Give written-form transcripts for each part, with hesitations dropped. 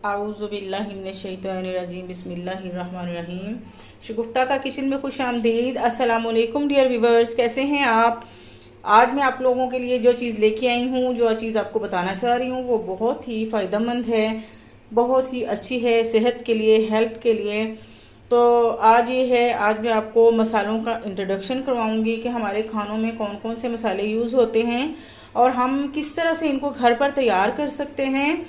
आऊज़ुबिल्लाहिमिनश्शैतानिर्रजीम बिस्मिल्लाहिर्रहमानिर्रहीम। शगुफ्ता का किचन में खुश आमदीद। अस्सलाम वालेकुम डियर व्यूवर्स, कैसे हैं आप। आज मैं आप लोगों के लिए जो चीज़ लेके आई हूँ, जो चीज़ आपको बताना चाह रही हूँ, वो बहुत ही फ़ायदेमंद है, बहुत ही अच्छी है सेहत के लिए, हेल्थ के लिए। तो आज ये है, आज मैं आपको मसालों का इंट्रोडक्शन करवाऊंगी कि हमारे खानों में कौन कौन से मसाले यूज़ होते हैं और हम किस तरह से इनको घर पर तैयार कर सकते हैं।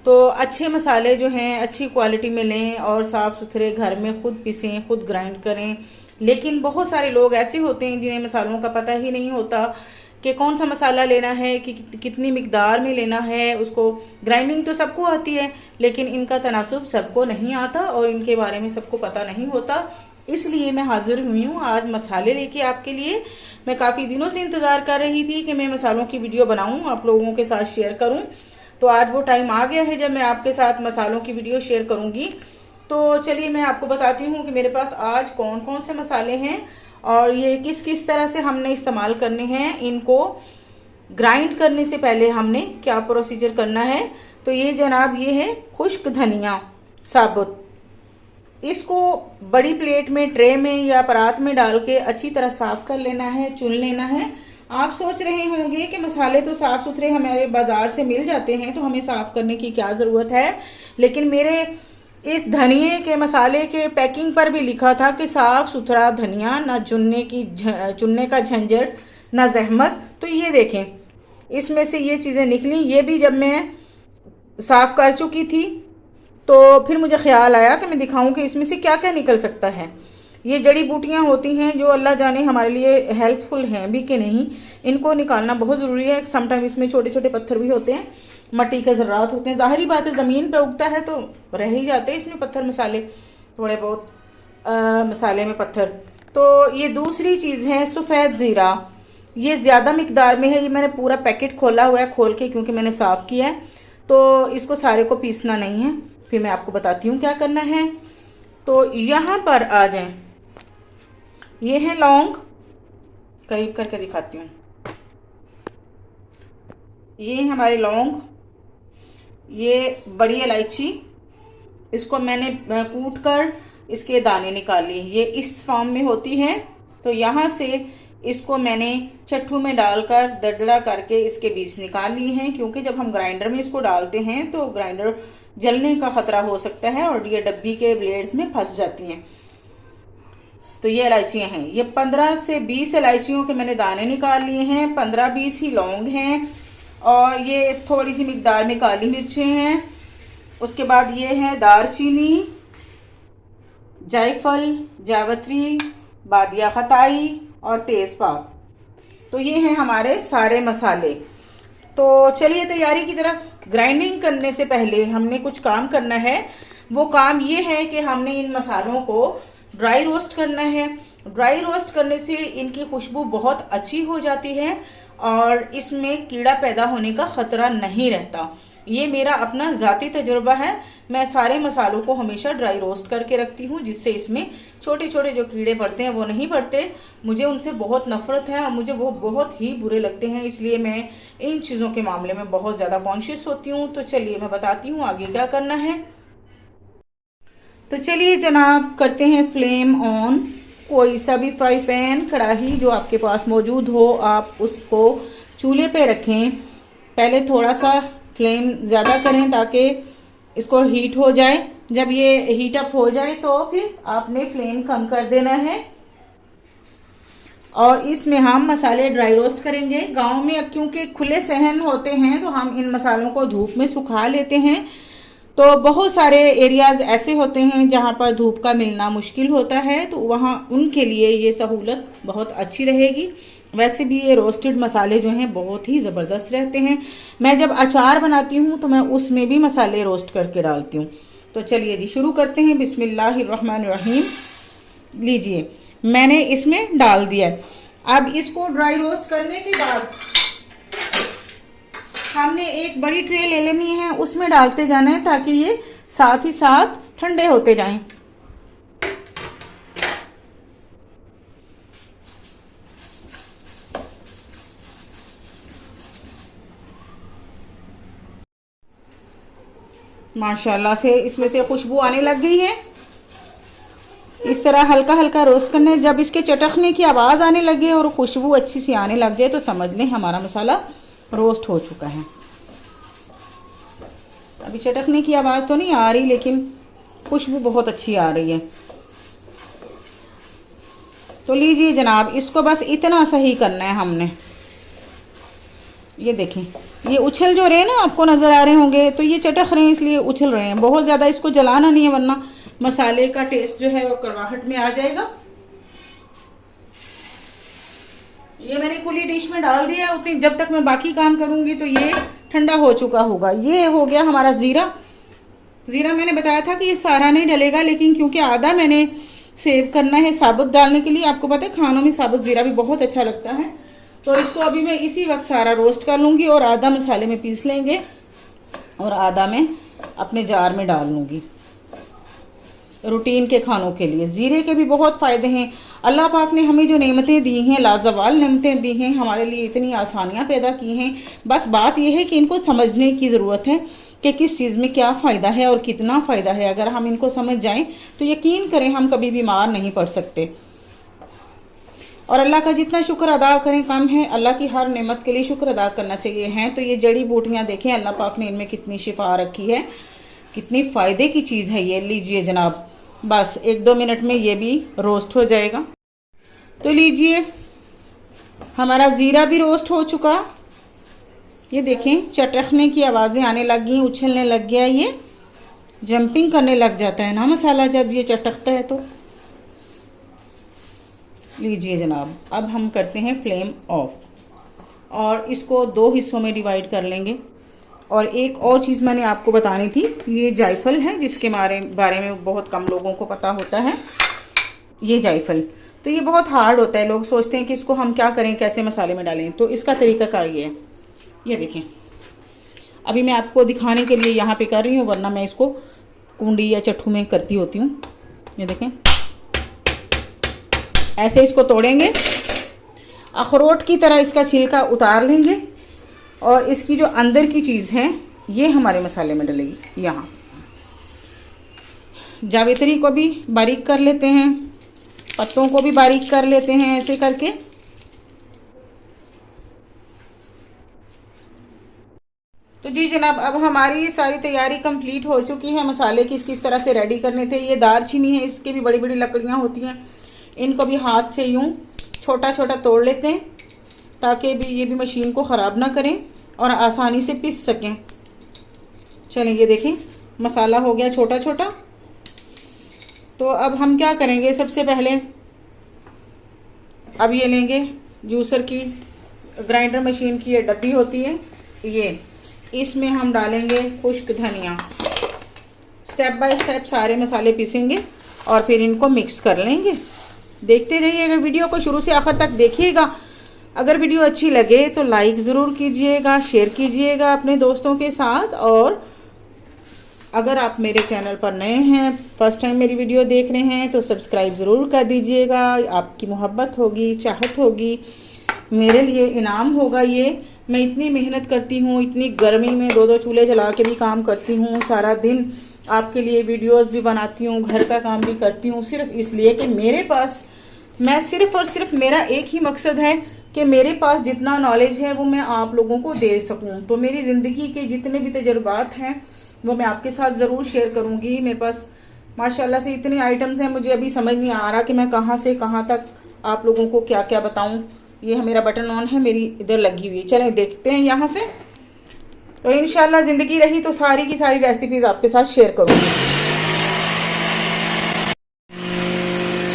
तो अच्छे मसाले जो हैं अच्छी क्वालिटी में लें और साफ़ सुथरे घर में खुद पीसें, खुद ग्राइंड करें। लेकिन बहुत सारे लोग ऐसे होते हैं जिन्हें मसालों का पता ही नहीं होता कि कौन सा मसाला लेना है, कि कितनी मिकदार में लेना है उसको। ग्राइंडिंग तो सबको आती है, लेकिन इनका तनासुब सबको नहीं आता और इनके बारे में सबको पता नहीं होता। इसलिए मैं हाजिर हुई हूँ आज मसाले लेके आपके लिए। मैं काफ़ी दिनों से इंतज़ार कर रही थी कि मैं मसालों की वीडियो बनाऊँ, आप लोगों के साथ शेयर करूँ। तो आज वो टाइम आ गया है जब मैं आपके साथ मसालों की वीडियो शेयर करूंगी। तो चलिए मैं आपको बताती हूँ कि मेरे पास आज कौन कौन से मसाले हैं और ये किस किस तरह से हमने इस्तेमाल करने हैं। इनको ग्राइंड करने से पहले हमने क्या प्रोसीजर करना है। तो ये जनाब, ये है खुश्क धनिया साबुत। इसको बड़ी प्लेट में, ट्रे में या परात में डाल के अच्छी तरह साफ कर लेना है, चुन लेना है। आप सोच रहे होंगे कि मसाले तो साफ सुथरे हमारे बाजार से मिल जाते हैं, तो हमें साफ करने की क्या ज़रूरत है। लेकिन मेरे इस धनिए के मसाले के पैकिंग पर भी लिखा था कि साफ सुथरा धनिया, ना चुनने का झंझट, ना जहमत। तो ये देखें, इसमें से ये चीज़ें निकली। ये भी जब मैं साफ कर चुकी थी तो फिर मुझे ख्याल आया कि मैं दिखाऊं कि इसमें से क्या क्या निकल सकता है। ये जड़ी बूटियां होती हैं जो अल्लाह जाने हमारे लिए हेल्पफुल हैं भी कि नहीं, इनको निकालना बहुत ज़रूरी है। समटाइम इसमें छोटे छोटे पत्थर भी होते हैं, मट्टी के ज़रात होते हैं। ज़ाहिरी बात है, ज़मीन पे उगता है तो रह ही जाते हैं इसमें पत्थर, मसाले थोड़े बहुत, मसाले में पत्थर। तो ये दूसरी चीज़ है सफ़ेद ज़ीरा। ये ज़्यादा मिकदार में है। ये मैंने पूरा पैकेट खोला हुआ है, खोल के, क्योंकि मैंने साफ़ किया है। तो इसको सारे को पीसना नहीं है, फिर मैं आपको बताती हूँ क्या करना है। तो यहाँ पर आ जाएं, ये है लौंग, करीब करके दिखाती हूँ। ये है हमारे लौंग, ये बड़ी इलायची, इसको मैंने कूट कर इसके दाने निकाले, ये इस फॉर्म में होती है। तो यहाँ से इसको मैंने चट्टू में डालकर दरदरा करके इसके बीज निकाल लिए हैं, क्योंकि जब हम ग्राइंडर में इसको डालते हैं तो ग्राइंडर जलने का खतरा हो सकता है और ये डब्बी के ब्लेड्स में फंस जाती हैं। तो ये इलायचियाँ हैं, ये 15 से 20 इलायचियों के मैंने दाने निकाल लिए हैं, 15-20 ही लौंग हैं और ये थोड़ी सी मिकदार में काली मिर्चें हैं। उसके बाद ये है दारचीनी, जायफल, जावित्री, बादिया खताई और तेज़पात। तो ये हैं हमारे सारे मसाले। तो चलिए तैयारी की तरफ। ग्राइंडिंग करने से पहले हमने कुछ काम करना है। वो काम ये है कि हमने इन मसालों को ड्राई रोस्ट करना है। ड्राई रोस्ट करने से इनकी खुशबू बहुत अच्छी हो जाती है और इसमें कीड़ा पैदा होने का ख़तरा नहीं रहता। ये मेरा अपना ज़ाती तजुर्बा है। मैं सारे मसालों को हमेशा ड्राई रोस्ट करके रखती हूँ, जिससे इसमें छोटे छोटे जो कीड़े पड़ते हैं वो नहीं पड़ते। मुझे उनसे बहुत नफ़रत है और मुझे वो बहुत ही बुरे लगते हैं, इसलिए मैं इन चीज़ों के मामले में बहुत ज़्यादा कॉन्शियस होती हूँ। तो चलिए मैं बताती हूँ आगे क्या करना है। तो चलिए जनाब, करते हैं फ्लेम ऑन। कोई सा भी फ्राई पैन, कढ़ाई जो आपके पास मौजूद हो, आप उसको चूल्हे पे रखें। पहले थोड़ा सा फ्लेम ज़्यादा करें ताकि इसको हीट हो जाए। जब ये हीट अप हो जाए तो फिर आपने फ्लेम कम कर देना है और इसमें हम मसाले ड्राई रोस्ट करेंगे। गांव में क्योंकि खुले सहन होते हैं तो हम इन मसालों को धूप में सुखा लेते हैं। तो बहुत सारे एरियाज़ ऐसे होते हैं जहाँ पर धूप का मिलना मुश्किल होता है, तो वहाँ उनके लिए ये सहूलत बहुत अच्छी रहेगी। वैसे भी ये रोस्टेड मसाले जो हैं बहुत ही ज़बरदस्त रहते हैं। मैं जब अचार बनाती हूँ तो मैं उसमें भी मसाले रोस्ट करके डालती हूँ। तो चलिए जी शुरू करते हैं। बिस्मिल्लाहिर्रहमानिर्रहीम। लीजिए, मैंने इसमें डाल दिया है। अब इसको ड्राई रोस्ट करने के बाद हमने एक बड़ी ट्रे ले लेनी है, उसमें डालते जाना है ताकि ये साथ ही साथ ठंडे होते जाएं। माशाल्लाह से इसमें से खुशबू आने लग गई है। इस तरह हल्का हल्का रोस्ट करना है। जब इसके चटकने की आवाज़ आने लगे और खुशबू अच्छी सी आने लग जाए तो समझ लें हमारा मसाला रोस्ट हो चुका है। अभी चटकने की आवाज़ तो नहीं आ रही, लेकिन खुशबू बहुत अच्छी आ रही है। तो लीजिए जनाब, इसको बस इतना सही करना है हमने। ये देखें, ये उछल जो रहे ना, आपको नज़र आ रहे होंगे, तो ये चटक रहे हैं इसलिए उछल रहे हैं। बहुत ज़्यादा इसको जलाना नहीं है, वरना मसाले का टेस्ट जो है वो कड़वाहट में आ जाएगा। ये मैंने खुली डिश में डाल दिया। उतनी जब तक मैं बाकी काम करूंगी तो ये ठंडा हो चुका होगा। ये हो गया हमारा ज़ीरा। ज़ीरा मैंने बताया था कि ये सारा नहीं डलेगा, लेकिन क्योंकि आधा मैंने सेव करना है साबुत डालने के लिए। आपको पता है खानों में साबुत ज़ीरा भी बहुत अच्छा लगता है। तो इसको अभी मैं इसी वक्त सारा रोस्ट कर लूँगी और आधा मसाले में पीस लेंगे और आधा मैं अपने जार में डाल लूँगी रूटीन के खानों के लिए। ज़ीरे के भी बहुत फ़ायदे हैं। अल्लाह पाक ने हमें जो नेमतें दी हैं, लाजवाल नेमतें दी हैं, हमारे लिए इतनी आसानियाँ पैदा की हैं। बस बात यह है कि इनको समझने की ज़रूरत है कि किस चीज़ में क्या फ़ायदा है और कितना फ़ायदा है। अगर हम इनको समझ जाएं तो यकीन करें हम कभी बीमार नहीं पड़ सकते। और अल्लाह का जितना शुक्र अदा करें कम है। अल्लाह की हर नेमत के लिए शुक्र अदा करना चाहिए। हैं तो ये जड़ी बूटियाँ देखें अल्लाह पाक ने इनमें कितनी शिफा रखी है, कितनी फ़ायदे की चीज़ है ये। लीजिए जनाब, बस 1-2 मिनट में ये भी रोस्ट हो जाएगा। तो लीजिए, हमारा ज़ीरा भी रोस्ट हो चुका। ये देखें, चटकने की आवाज़ें आने लग गई, उछलने लग गया, ये जंपिंग करने लग जाता है ना मसाला जब ये चटकता है तो। लीजिए जनाब, अब हम करते हैं फ्लेम ऑफ और इसको 2 हिस्सों में डिवाइड कर लेंगे। और एक और चीज़ मैंने आपको बतानी थी, ये जायफल है जिसके बारे में बहुत कम लोगों को पता होता है। ये जायफल तो ये बहुत हार्ड होता है। लोग सोचते हैं कि इसको हम क्या करें, कैसे मसाले में डालें। तो इसका तरीक़ाकार ये है। ये देखें, अभी मैं आपको दिखाने के लिए यहाँ पे कर रही हूँ, वरना मैं इसको कुंडी या चट्टू में करती होती हूँ। ये देखें, ऐसे इसको तोड़ेंगे, अखरोट की तरह इसका छिलका उतार लेंगे और इसकी जो अंदर की चीज़ है ये हमारे मसाले में डलेगी। यहाँ जावित्री को भी बारीक कर लेते हैं, पत्तों को भी बारीक कर लेते हैं ऐसे करके। तो जी जनाब, अब हमारी सारी तैयारी कंप्लीट हो चुकी है। मसाले किस तरह से रेडी करने थे। ये दालचीनी है, इसके भी बड़ी बड़ी लकड़ियाँ होती हैं। इनको भी हाथ से यूँ छोटा छोटा तोड़ लेते हैं ताकि भी ये भी मशीन को ख़राब ना करें और आसानी से पीस सकें। चलें, ये देखें मसाला हो गया छोटा छोटा। तो अब हम क्या करेंगे, सबसे पहले अब ये लेंगे जूसर की, ग्राइंडर मशीन की ये डब्बी होती है, ये इसमें हम डालेंगे खुश्क धनिया। स्टेप बाय स्टेप सारे मसाले पीसेंगे और फिर इनको मिक्स कर लेंगे। देखते रहिएगा, वीडियो को शुरू से आखिर तक देखिएगा। अगर वीडियो अच्छी लगे तो लाइक ज़रूर कीजिएगा, शेयर कीजिएगा अपने दोस्तों के साथ। और अगर आप मेरे चैनल पर नए हैं, फर्स्ट टाइम मेरी वीडियो देख रहे हैं, तो सब्सक्राइब ज़रूर कर दीजिएगा। आपकी मोहब्बत होगी, चाहत होगी, मेरे लिए इनाम होगा ये। मैं इतनी मेहनत करती हूँ, इतनी गर्मी में 2-2 चूल्हे जला के भी काम करती हूँ, सारा दिन आपके लिए वीडियोस भी बनाती हूँ, घर का काम भी करती हूँ, सिर्फ इसलिए कि मेरे पास, मैं सिर्फ और सिर्फ मेरा एक ही मकसद है कि मेरे पास जितना नॉलेज है वो मैं आप लोगों को दे सकूं। तो मेरी ज़िंदगी के जितने भी तजुर्बात हैं वो मैं आपके साथ ज़रूर शेयर करूंगी। मेरे पास माशाल्लाह से इतने आइटम्स हैं, मुझे अभी समझ नहीं आ रहा कि मैं कहाँ से कहाँ तक आप लोगों को क्या क्या बताऊं। ये मेरा बटन ऑन है, मेरी इधर लगी हुई है। चलें देखते हैं यहाँ से। तो इंशाल्लाह ज़िंदगी रही तो सारी की सारी रेसिपीज़ आपके साथ शेयर करूँगी।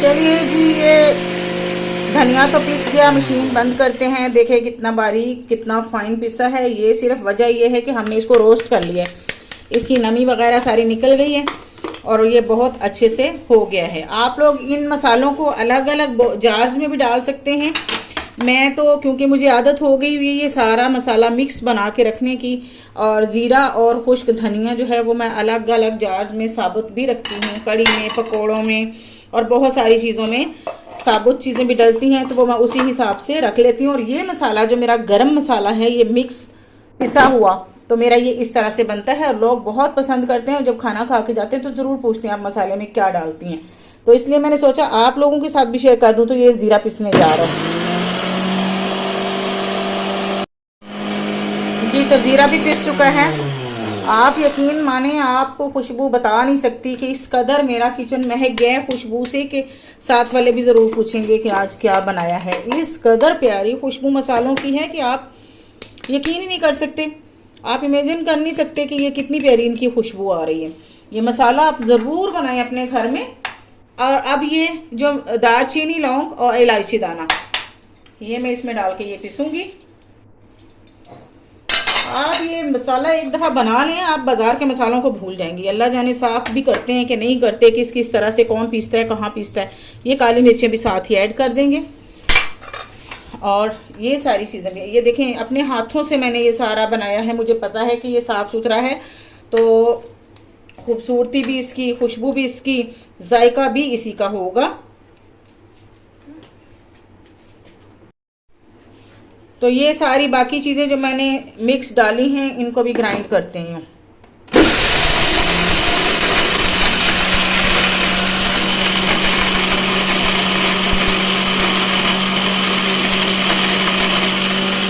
चलिए जी, ये धनिया तो पिस गया, मशीन बंद करते हैं। देखें कितना बारीक, कितना फाइन पिसा है। ये सिर्फ वजह ये है कि हमने इसको रोस्ट कर लिया है, इसकी नमी वगैरह सारी निकल गई है और ये बहुत अच्छे से हो गया है। आप लोग इन मसालों को अलग अलग जार्स में भी डाल सकते हैं। मैं तो क्योंकि मुझे आदत हो गई हुई है ये सारा मसाला मिक्स बना के रखने की, और ज़ीरा और खुश्क धनिया जो है वो मैं अलग अलग जार्स में साबुत भी रखती हूँ, कड़ी में, पकौड़ों में और बहुत सारी चीज़ों में साबुत चीज़ें भी डलती हैं, तो वो मैं उसी हिसाब से रख लेती हूँ। और ये मसाला जो मेरा गरम मसाला है, ये मिक्स पिसा हुआ, तो मेरा ये इस तरह से बनता है और लोग बहुत पसंद करते हैं, और जब खाना खा के जाते हैं तो ज़रूर पूछते हैं आप मसाले में क्या डालती हैं। तो इसलिए मैंने सोचा आप लोगों के साथ भी शेयर कर दूं। तो ये ज़ीरा पिसने जा रहा है जी, तो ज़ीरा भी पिस चुका है। आप यकीन माने, आपको खुशबू बता नहीं सकती कि इस कदर मेरा किचन महक गया है खुशबू से कि साथ वाले भी ज़रूर पूछेंगे कि आज क्या बनाया है। इस कदर प्यारी खुशबू मसालों की है कि आप यकीन ही नहीं कर सकते, आप इमेजिन कर नहीं सकते कि ये कितनी प्यारी इनकी खुशबू आ रही है। ये मसाला आप ज़रूर बनाएं अपने घर में। और अब ये जो दालचीनी, लौंग और इलायची दाना, ये मैं इसमें डाल के ये पीसूँगी। आप ये मसाला एक दफ़ा बना लें, आप बाज़ार के मसालों को भूल जाएंगे। अल्लाह जाने साफ़ भी करते हैं कि नहीं करते, किस किस तरह से कौन पीसता है, कहाँ पीसता है। ये काली मिर्चें भी साथ ही ऐड कर देंगे और ये सारी चीज़ें भी। ये देखें, अपने हाथों से मैंने ये सारा बनाया है, मुझे पता है कि ये साफ़ सुथरा है, तो खूबसूरती भी इसकी, खुशबू भी इसकी, जायका भी इसी का होगा। तो ये सारी बाकी चीज़ें जो मैंने मिक्स डाली हैं इनको भी ग्राइंड करते हैं।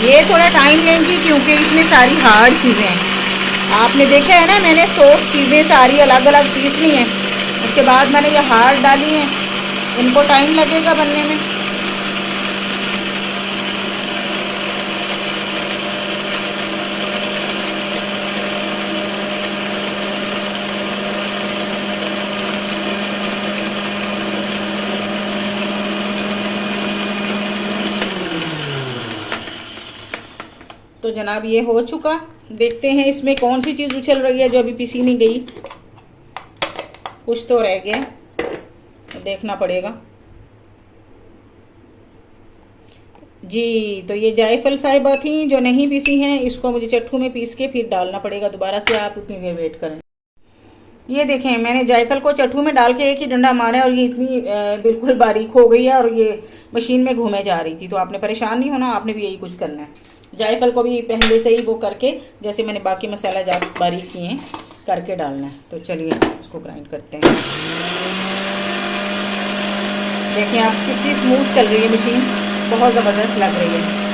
ये थोड़ा टाइम लेंगी क्योंकि इसमें सारी हार्ड चीज़ें हैं। आपने देखा है ना, मैंने सॉफ्ट चीज़ें सारी अलग अलग पीसनी हैं, उसके बाद मैंने ये हार्ड डाली हैं, इनको टाइम लगेगा बनने में। तो जनाब ये हो चुका। देखते हैं इसमें कौन सी चीज़ उछल रही है जो अभी पीसी नहीं गई। कुछ तो रह गया, तो देखना पड़ेगा जी। तो ये जायफल साहिबा थी जो नहीं पीसी हैं, इसको मुझे चट्टू में पीस के फिर डालना पड़ेगा दोबारा से। आप उतनी देर वेट करें। ये देखें, मैंने जायफल को चट्टू में डाल के एक ही डंडा मारा है और ये इतनी बिल्कुल बारीक हो गई है और ये मशीन में घूमे जा रही थी। तो आपने परेशान नहीं होना, आपने भी यही कुछ करना है। जायफल को भी पहले से ही वो करके, जैसे मैंने बाकी मसाला बारीक किए हैं, करके डालना है। तो चलिए इसको ग्राइंड करते हैं। देखिए आप, कितनी स्मूथ चल रही है मशीन, बहुत ज़बरदस्त लग रही है।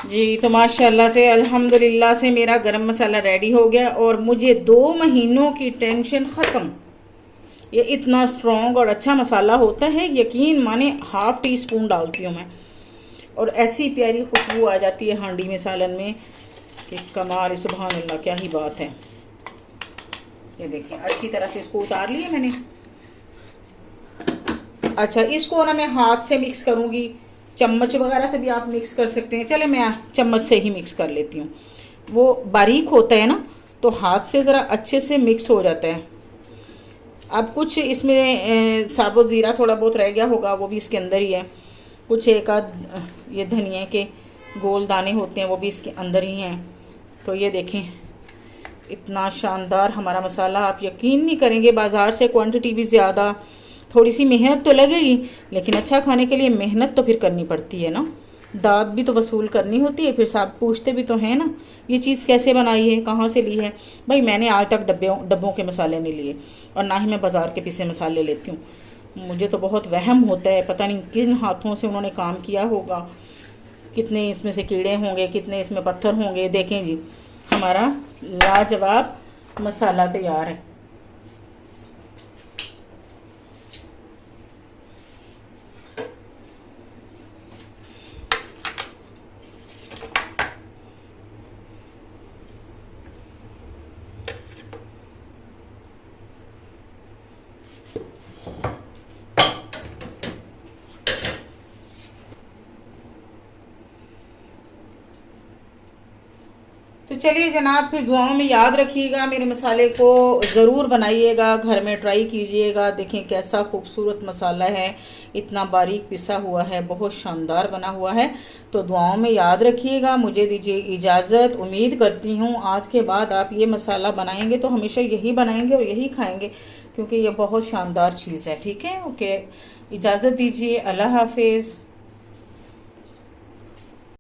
जी, तो माशाल्लाह से, अल्हम्दुलिल्लाह से मेरा गरम मसाला रेडी हो गया और मुझे 2 महीनों की टेंशन ख़त्म। ये इतना स्ट्रॉन्ग और अच्छा मसाला होता है, यकीन माने। हाफ़ टी स्पून डालती हूँ मैं और ऐसी प्यारी खुशबू आ जाती है हांडी में, सालन में, कि कमाल, सुभान अल्लाह, क्या ही बात है। ये देखिए, अच्छी तरह से इसको उतार लिया मैंने। अच्छा, इसको ना मैं हाथ से मिक्स करूँगी, चम्मच वगैरह से भी आप मिक्स कर सकते हैं। चले मैं चम्मच से ही मिक्स कर लेती हूँ, वो बारीक होता है ना, तो हाथ से ज़रा अच्छे से मिक्स हो जाता है। अब कुछ इसमें साबुत ज़ीरा थोड़ा बहुत रह गया होगा, वो भी इसके अंदर ही है। कुछ एक आध ये धनिया के गोल दाने होते हैं, वो भी इसके अंदर ही हैं। तो ये देखें, इतना शानदार हमारा मसाला, आप यकीन नहीं करेंगे। बाज़ार से क्वांटिटी भी ज़्यादा, थोड़ी सी मेहनत तो लगेगी, लेकिन अच्छा खाने के लिए मेहनत तो फिर करनी पड़ती है ना, दाद भी तो वसूल करनी होती है। फिर सब पूछते भी तो हैं ना, ये चीज़ कैसे बनाई है, कहाँ से ली है। भाई मैंने आज तक डब्बों के मसाले नहीं लिए और ना ही मैं बाज़ार के पिसे मसाले लेती हूँ। मुझे तो बहुत वहम होता है, पता नहीं किन हाथों से उन्होंने काम किया होगा, कितने इसमें से कीड़े होंगे, कितने इसमें पत्थर होंगे। देखें जी, हमारा लाजवाब मसाला तैयार है। तो चलिए जनाब, फिर दुआओं में याद रखिएगा, मेरे मसाले को ज़रूर बनाइएगा, घर में ट्राई कीजिएगा। देखें कैसा खूबसूरत मसाला है, इतना बारीक पिसा हुआ है, बहुत शानदार बना हुआ है। तो दुआओं में याद रखिएगा। मुझे दीजिए इजाज़त। उम्मीद करती हूँ आज के बाद आप ये मसाला बनाएंगे तो हमेशा यही बनाएंगे और यही खाएंगे, क्योंकि ये बहुत शानदार चीज़ है। ठीक है, ओके, इजाज़त दीजिए। अल्लाह हाफिज़।